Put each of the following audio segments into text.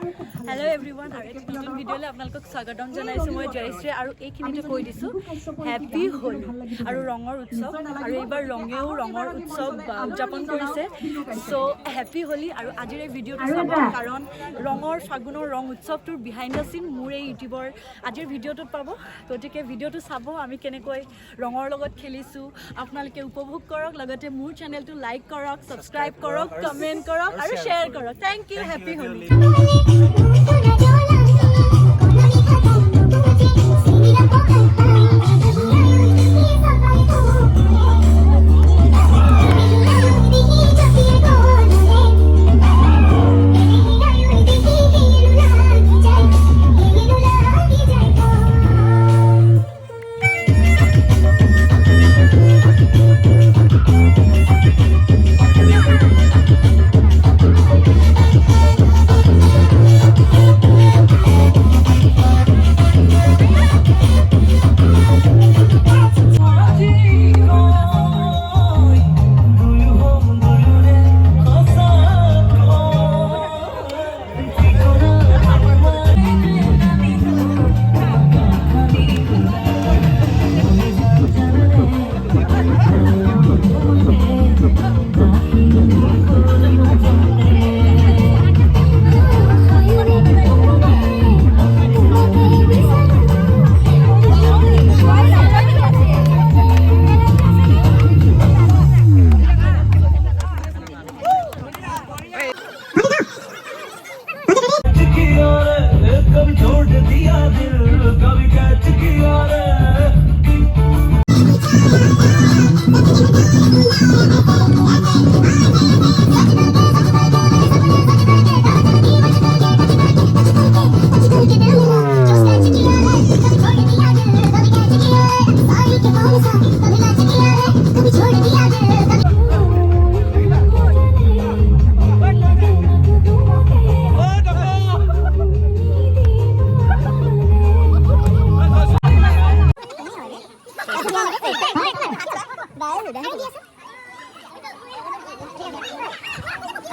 Hello everyone, আৰু এটা নতুন ভিডিঅ'লৈ আপোনালোকক স্বাগতম জনাইছোঁ মই জয়শ্ৰী আৰু এইখিনিতে কৈ দিছোঁ হেপী হোলী আৰু ৰঙৰ উৎসৱ আৰু এইবাৰ ৰঙেও ৰঙৰ উৎসৱ উদযাপন কৰিছে চ' হেপী হোলী আৰু আজিৰ এই ভিডিঅ'টো চাব কাৰণ ফাগুনৰ ৰং উৎসৱটোৰ বিহাইণ্ড দ্য চিন মোৰ এই ইউটিউবৰ আজিৰ ভিডিঅ'টোত পাব গতিকে ভিডিঅ'টো চাব আমি কেনেকৈ ৰঙৰ লগত খেলিছোঁ আপোনালোকে উপভোগ কৰক লগতে মোৰ চেনেলটো লাইক কৰক ছাবস্ক্ৰাইব কৰক কমেণ্ট কৰক আৰু শ্বেয়াৰ কৰক thank you happy Holi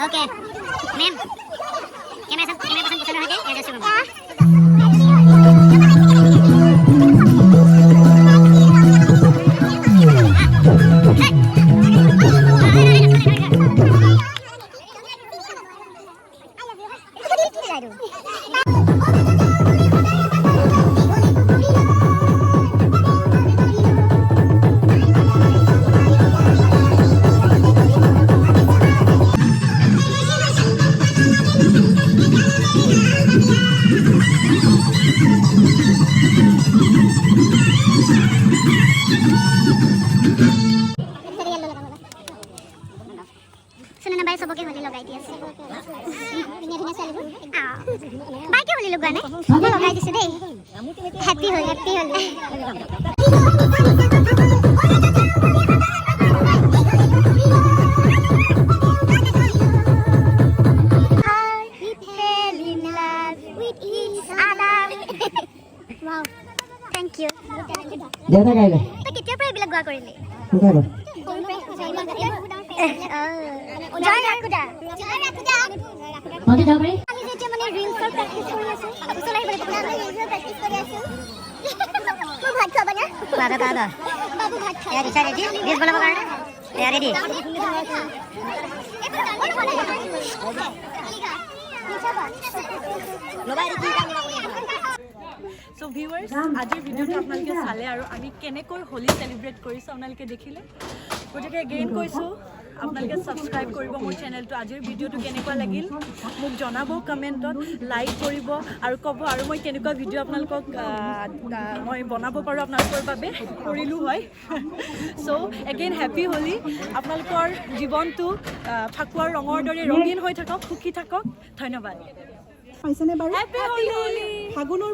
Okay, ma'am. Camera pasang ke sana aja. Ya udah suruh. सबके होली लगाई दिया से बिना बिना साली बाय के होली लगाने लगाई दिसे दे happy Holi happy Holi wow thank you ज्यादा गाइले तो कितने पे बिलग गवा करिले उतारो জয় রাখুদা মতে যাও রে আমি যেটা মানে রিলস প্র্যাকটিস কৰি আছো চলাই বলে আমি ৰিলস প্ৰ্যাকটিস কৰি আছো মই ভাত খাবা না দাদা দাদা বাবু ভাত খা এয়া দিছা রেডি রিলস বনাব কাৰণে এয়া ৰেডি So viewers, আজিৰ ভিডিঅ'টো আপোনালোকে চালে আৰু আমি কেনেকৈ হোলী সেলিব্ৰেট কৰিছো আপোনালোকে দেখিলে গতিকে এগেইন কৈছো আপোনালোকে সাবস্ক্ৰাইব কৰিব মোৰ চেনেলটো আজিৰ ভিডিঅ'টো কেনেকুৱা লাগিল মোক জনাব কমেণ্টত লাইক কৰিব আৰু ক'ব আৰু মই কেনেকুৱা ভিডিঅ' আপোনালোকক মই বনাব পাৰো আপোনালোকৰ বাবে কৰিলো হয় সো এগেইন হেপী হোলী আপোনালোকৰ জীৱনটো ফাকুৱাৰ ৰঙৰ দৰে ৰঙীন হৈ থাকক সুখী থাকক ধন্যবাদ পাইছেনে বাৰু হেপী হোলী ফাগুনৰ